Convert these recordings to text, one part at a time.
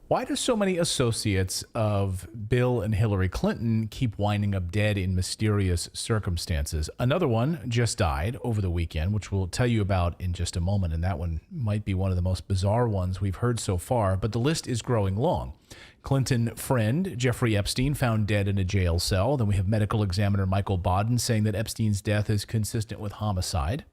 Why do so many associates of Bill and Hillary Clinton keep winding up dead in mysterious circumstances? Another one just died over the weekend, which we'll tell you about in just a moment. And that one might be one of the most bizarre ones we've heard so far, but the list is growing long. Clinton friend Jeffrey Epstein found dead in a jail cell. Then we have medical examiner Michael Bodden saying that Epstein's death is consistent with homicide.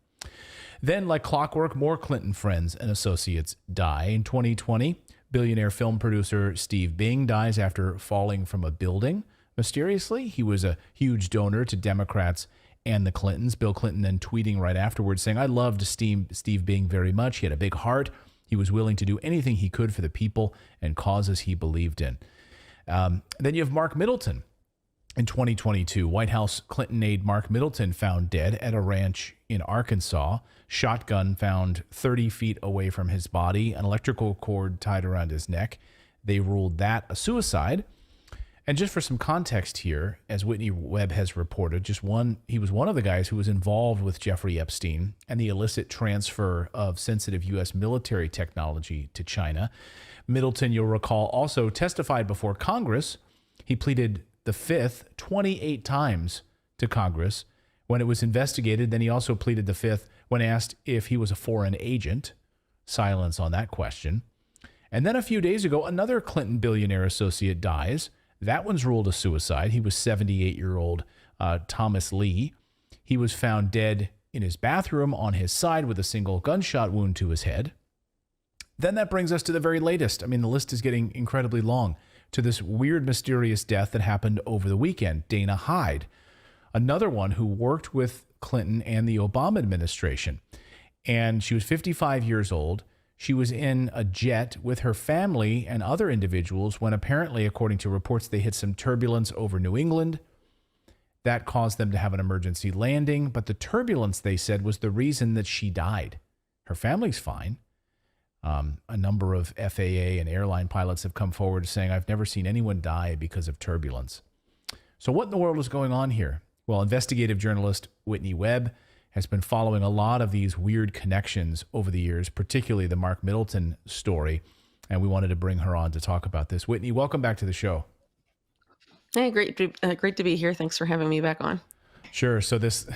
Then, like clockwork, more Clinton friends and associates die. In 2020, billionaire film producer Steve Bing dies after falling from a building. Mysteriously, he was a huge donor to Democrats and the Clintons. Bill Clinton then tweeting right afterwards saying, "I loved Steve Bing very much. He had a big heart. He was willing to do anything he could for the people and causes he believed in." Then you have Mark Middleton. In 2022, White House Clinton aide Mark Middleton found dead at a ranch in Arkansas. Shotgun found 30 feet away from his body, an electrical cord tied around his neck. They ruled that a suicide. And just for some context here, as Whitney Webb has reported, he was one of the guys who was involved with Jeffrey Epstein and the illicit transfer of sensitive U.S. military technology to China. Middleton, you'll recall, also testified before Congress. He pleaded the fifth 28 times to Congress when it was investigated. Then he also pleaded the fifth when asked if he was a foreign agent. Silence on that question. And then a few days ago, another Clinton billionaire associate dies. That one's ruled a suicide. He was 78-year-old Thomas Lee. He was found dead in his bathroom on his side with a single gunshot wound to his head. Then that brings us to the very latest. I mean, the list is getting incredibly long, to this weird, mysterious death that happened over the weekend. Dana Hyde, another one who worked with Clinton and the Obama administration. And she was 55 years old. She was in a jet with her family and other individuals when apparently, according to reports, they hit some turbulence over New England. That caused them to have an emergency landing. But the turbulence, they said, was the reason that she died. Her family's fine. A number of FAA and airline pilots have come forward saying, "I've never seen anyone die because of turbulence." So what in the world is going on here? Well, investigative journalist Whitney Webb has been following a lot of these weird connections over the years, particularly the Mark Middleton story, and we wanted to bring her on to talk about this. Whitney, welcome back to the show. Hey, great to be here. Thanks for having me back on. Sure. So this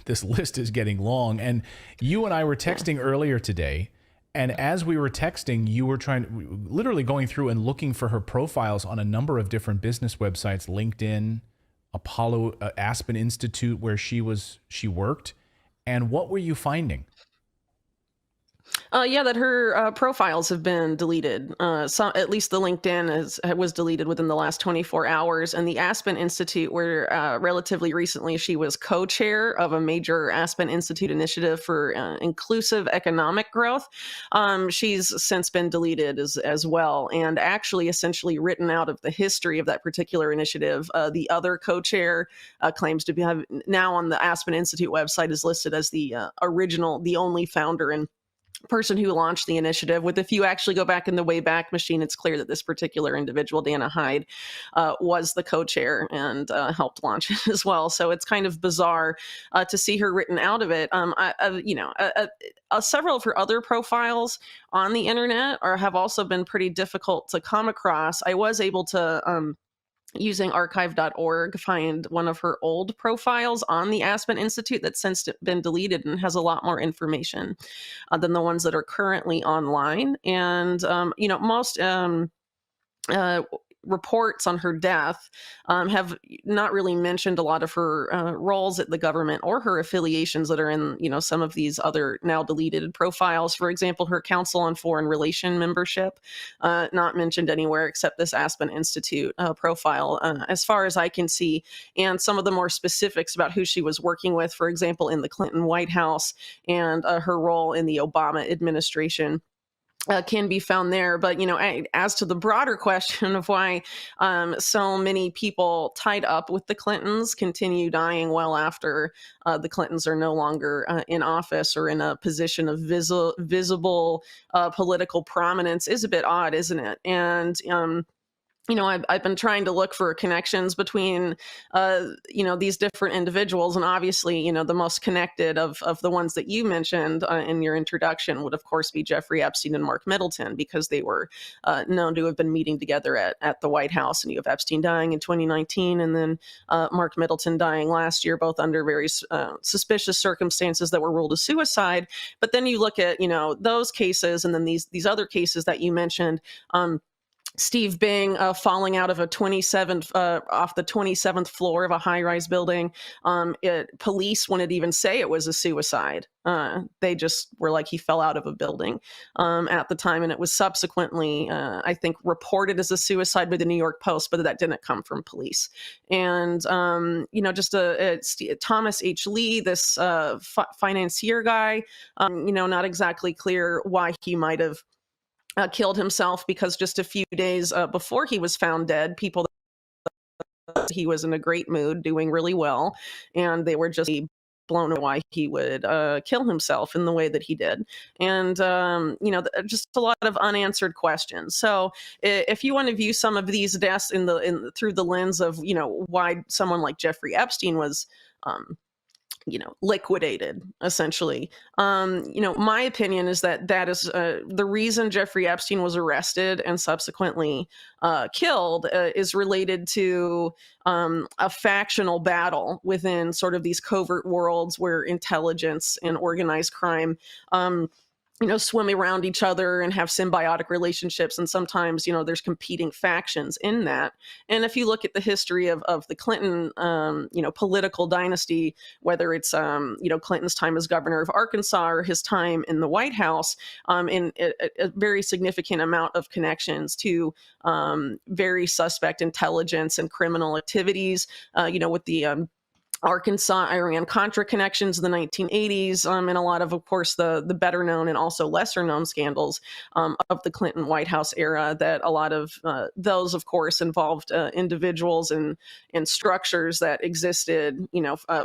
list is getting long, and you and I were texting earlier today. And as we were texting, you were literally going through and looking for her profiles on a number of different business websites, LinkedIn, Apollo, Aspen Institute, where she worked. And what were you finding? That her profiles have been deleted. At least the LinkedIn was deleted within the last 24 hours. And the Aspen Institute, where relatively recently she was co-chair of a major Aspen Institute initiative for inclusive economic growth, she's since been deleted as well, and actually essentially written out of the history of that particular initiative. The other co-chair claims to have now on the Aspen Institute website is listed as the only founder and person who launched the initiative. If you actually go back in the Wayback Machine, it's clear that this particular individual, Dana Hyde, was the co-chair and helped launch it as well. So it's kind of bizarre to see her written out of it. Several of her other profiles on the internet have also been pretty difficult to come across. I was able to using archive.org, find one of her old profiles on the Aspen Institute that's since been deleted and has a lot more information than the ones that are currently online. And, most reports on her death have not really mentioned a lot of her roles at the government or her affiliations that are in, some of these other now deleted profiles. For example, her Council on Foreign Relation membership, not mentioned anywhere except this Aspen Institute profile, as far as I can see. And some of the more specifics about who she was working with, for example, in the Clinton White House and her role in the Obama administration, can be found there. But, as to the broader question of why so many people tied up with the Clintons continue dying well after the Clintons are no longer in office or in a position of visible political prominence is a bit odd, isn't it? And I've been trying to look for connections between, these different individuals. And obviously, the most connected of the ones that you mentioned in your introduction would, of course, be Jeffrey Epstein and Mark Middleton, because they were known to have been meeting together at the White House. And you have Epstein dying in 2019, and then Mark Middleton dying last year, both under very suspicious circumstances that were ruled a suicide. But then you look at, those cases, and then these other cases that you mentioned. Steve Bing falling out of a 27th off the 27th floor of a high-rise building. Police wouldn't even say it was a suicide. They just were like, he fell out of a building at the time, and it was subsequently, I think, reported as a suicide by the New York Post, but that didn't come from police. And just Thomas H. Lee, this financier guy, not exactly clear why he might have killed himself, because just a few days before he was found dead, people he was in a great mood, doing really well, and they were just blown away why he would kill himself in the way that he did. And just a lot of unanswered questions. So if you want to view some of these deaths through the lens of why someone like Jeffrey Epstein was liquidated, essentially. My opinion is that is the reason Jeffrey Epstein was arrested and subsequently killed is related to a factional battle within sort of these covert worlds where intelligence and organized crime swim around each other and have symbiotic relationships. And sometimes, there's competing factions in that. And if you look at the history of the Clinton, political dynasty, whether it's, Clinton's time as governor of Arkansas or his time in the White House, in a very significant amount of connections to very suspect intelligence and criminal activities, with the Arkansas Iran-Contra connections in the 1980s, and a lot of course, the better known and also lesser known scandals of the Clinton White House era, that a lot of those, of course, involved individuals and structures that existed,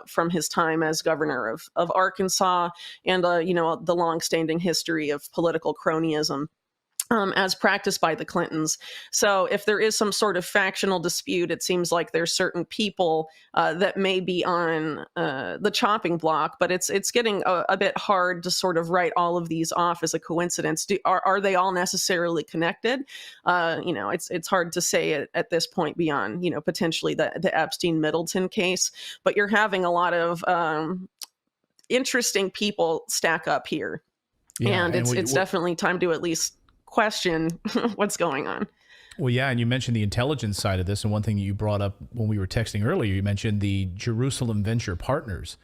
from his time as governor of Arkansas, and, the longstanding history of political cronyism as practiced by the Clintons. So if there is some sort of factional dispute, it seems like there's certain people that may be on the chopping block, but it's getting a bit hard to sort of write all of these off as a coincidence. Are they all necessarily connected? It's hard to say at this point beyond, potentially the Epstein-Middleton case, but you're having a lot of interesting people stack up here. Yeah, and it's definitely time to at least question what's going on. Well, yeah, and you mentioned the intelligence side of this, and one thing you brought up when we were texting earlier, you mentioned the Jerusalem Venture Partners,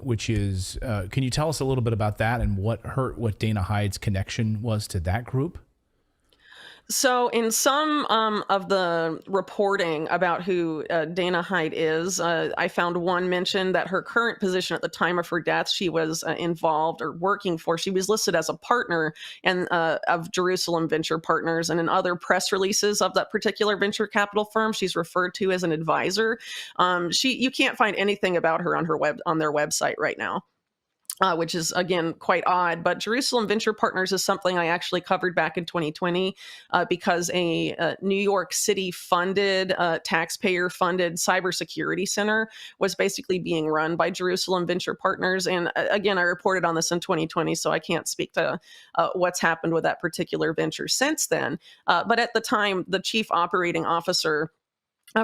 which is, can you tell us a little bit about that and what Dana Hyde's connection was to that group? So in some of the reporting about who Dana Hyde is, I found one mention that her current position at the time of her death, she was involved or working for, she was listed as a partner of Jerusalem Venture Partners, and in other press releases of that particular venture capital firm, she's referred to as an advisor. You can't find anything about her on their website right now. Which is, again, quite odd. But Jerusalem Venture Partners is something I actually covered back in 2020 because a New York City funded, taxpayer-funded cybersecurity center was basically being run by Jerusalem Venture Partners. And again, I reported on this in 2020, so I can't speak to what's happened with that particular venture since then. But at the time, the chief operating officer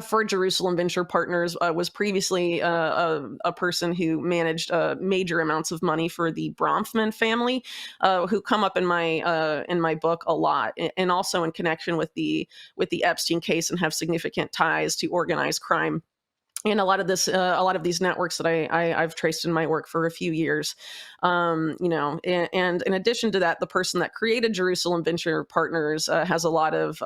for Jerusalem Venture Partners was previously a person who managed major amounts of money for the Bronfman family, who come up in my book a lot, and also in connection with the Epstein case, and have significant ties to organized crime. And a lot of these networks that I've traced in my work for a few years, and in addition to that, the person that created Jerusalem Venture Partners has a lot of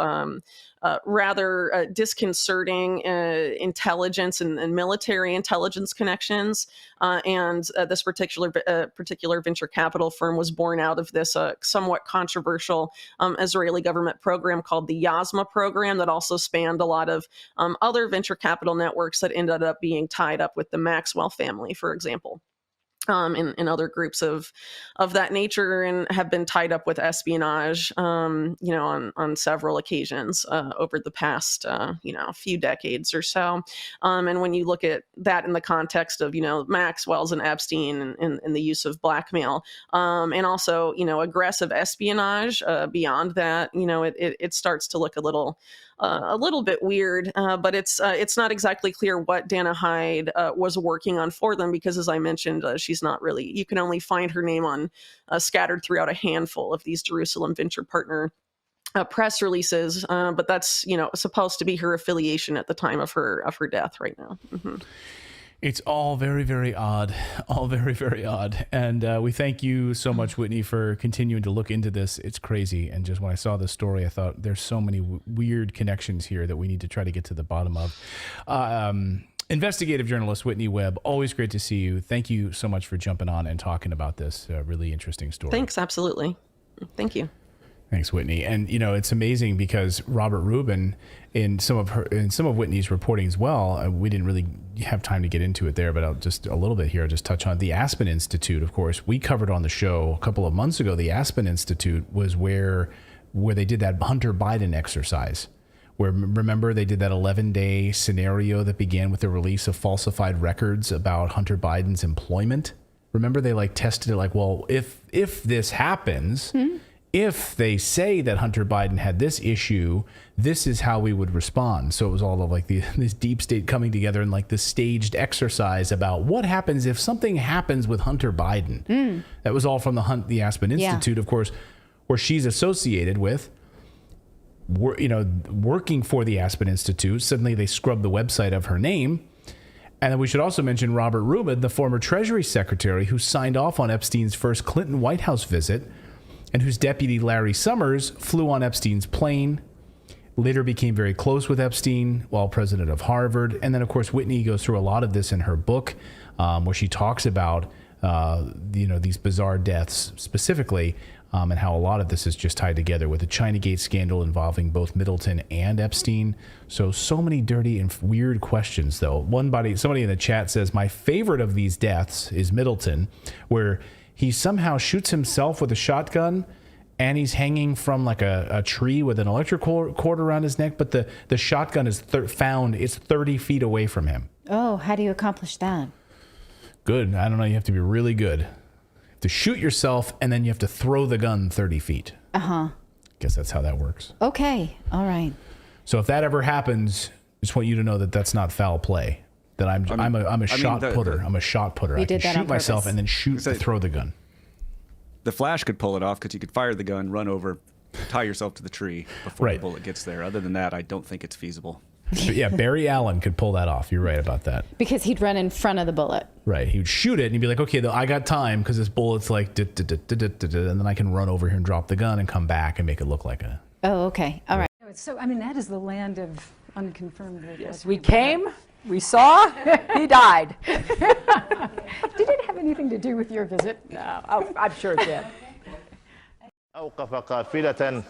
rather disconcerting intelligence and military intelligence connections. And this particular venture capital firm was born out of this somewhat controversial Israeli government program called the Yasma program, that also spanned a lot of other venture capital networks that ended up being tied up with the Maxwell family, for example. and other groups of that nature, and have been tied up with espionage, on several occasions over the past, few decades or so. And when you look at that in the context of, Maxwell's and Epstein and the use of blackmail, and also, aggressive espionage beyond that, it starts to look a little bit weird, but it's not exactly clear what Dana Hyde was working on for them, because, as I mentioned, she's not really. You can only find her name on scattered throughout a handful of these Jerusalem Venture Partner press releases, but that's supposed to be her affiliation at the time of her death right now. Mm-hmm. It's all very, very odd, all very, very odd. And we thank you so much, Whitney, for continuing to look into this. It's crazy. And just when I saw this story, I thought there's so many weird connections here that we need to try to get to the bottom of. Investigative journalist Whitney Webb, always great to see you. Thank you so much for jumping on and talking about this really interesting story. Thanks, absolutely. Thank you. Thanks, Whitney. And it's amazing because Robert Rubin, in some of Whitney's reporting as well, we didn't really have time to get into it there, but I'll just a little bit here. I'll just touch on the Aspen Institute. Of course, we covered on the show a couple of months ago. The Aspen Institute was where they did that Hunter Biden exercise. Where, remember, they did that 11-day scenario that began with the release of falsified records about Hunter Biden's employment. Remember, they tested it well, if this happens, if they say that Hunter Biden had this issue, this is how we would respond. So it was all of this deep state coming together in this staged exercise about what happens if something happens with Hunter Biden. That was all from the Aspen Institute, of course, where she's associated with. Working for the Aspen Institute. Suddenly they scrubbed the website of her name. And then we should also mention Robert Rubin, the former Treasury Secretary who signed off on Epstein's first Clinton White House visit, and whose deputy Larry Summers flew on Epstein's plane, later became very close with Epstein while president of Harvard. And then, of course, Whitney goes through a lot of this in her book, where she talks about these bizarre deaths specifically, and how a lot of this is just tied together with the Chinagate scandal involving both Middleton and Epstein. So many dirty and weird questions, though. Somebody in the chat says, my favorite of these deaths is Middleton, where he somehow shoots himself with a shotgun and he's hanging from a tree with an electrical cord around his neck, but the shotgun is found, it's 30 feet away from him. Oh, how do you accomplish that? Good. I don't know. You have to be really good. To shoot yourself, and then you have to throw the gun 30 feet. Guess that's how that works. Okay. All right. So if that ever happens, I just want you to know that that's not foul play. That I'm a shot putter. I'm a shot putter. I can shoot myself and then throw the gun. The Flash could pull it off because you could fire the gun, run over, tie yourself to the tree before the bullet gets there. Other than that, I don't think it's feasible. Yeah, Barry Allen could pull that off. You're right about that. Because he'd run in front of the bullet. Right. He would shoot it and he'd be like, okay, I got time because this bullet's and then I can run over here and drop the gun and come back and make it look like a... Oh, okay. All right. So, that is the land of unconfirmed. Yes, we came, we saw, he died. Did it have anything to do with your visit? No, I'm sure it did.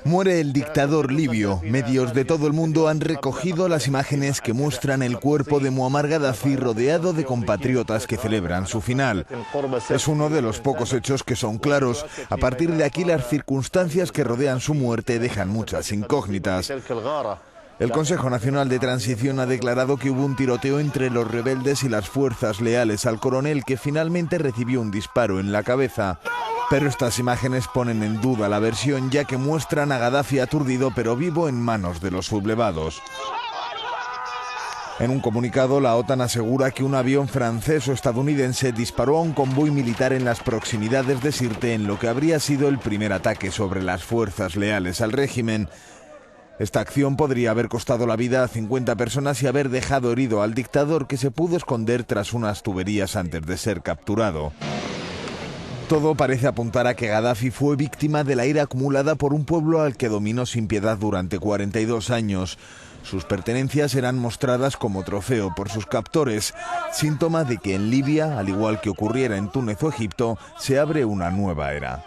Muere el dictador libio. Medios de todo el mundo han recogido las imágenes que muestran el cuerpo de Muammar Gaddafi rodeado de compatriotas que celebran su final. Es uno de los pocos hechos que son claros. A partir de aquí, las circunstancias que rodean su muerte dejan muchas incógnitas. El Consejo Nacional de Transición ha declarado que hubo un tiroteo entre los rebeldes y las fuerzas leales al coronel, que finalmente recibió un disparo en la cabeza. Pero estas imágenes ponen en duda la versión, ya que muestran a Gaddafi aturdido pero vivo en manos de los sublevados. En un comunicado, la OTAN asegura que un avión francés o estadounidense disparó a un convoy militar en las proximidades de Sirte, en lo que habría sido el primer ataque sobre las fuerzas leales al régimen. Esta acción podría haber costado la vida a 50 personas y haber dejado herido al dictador, que se pudo esconder tras unas tuberías antes de ser capturado. Todo parece apuntar a que Gaddafi fue víctima de la ira acumulada por un pueblo al que dominó sin piedad durante 42 años. Sus pertenencias eran mostradas como trofeo por sus captores, síntoma de que en Libia, al igual que ocurriera en Túnez o Egipto, se abre una nueva era.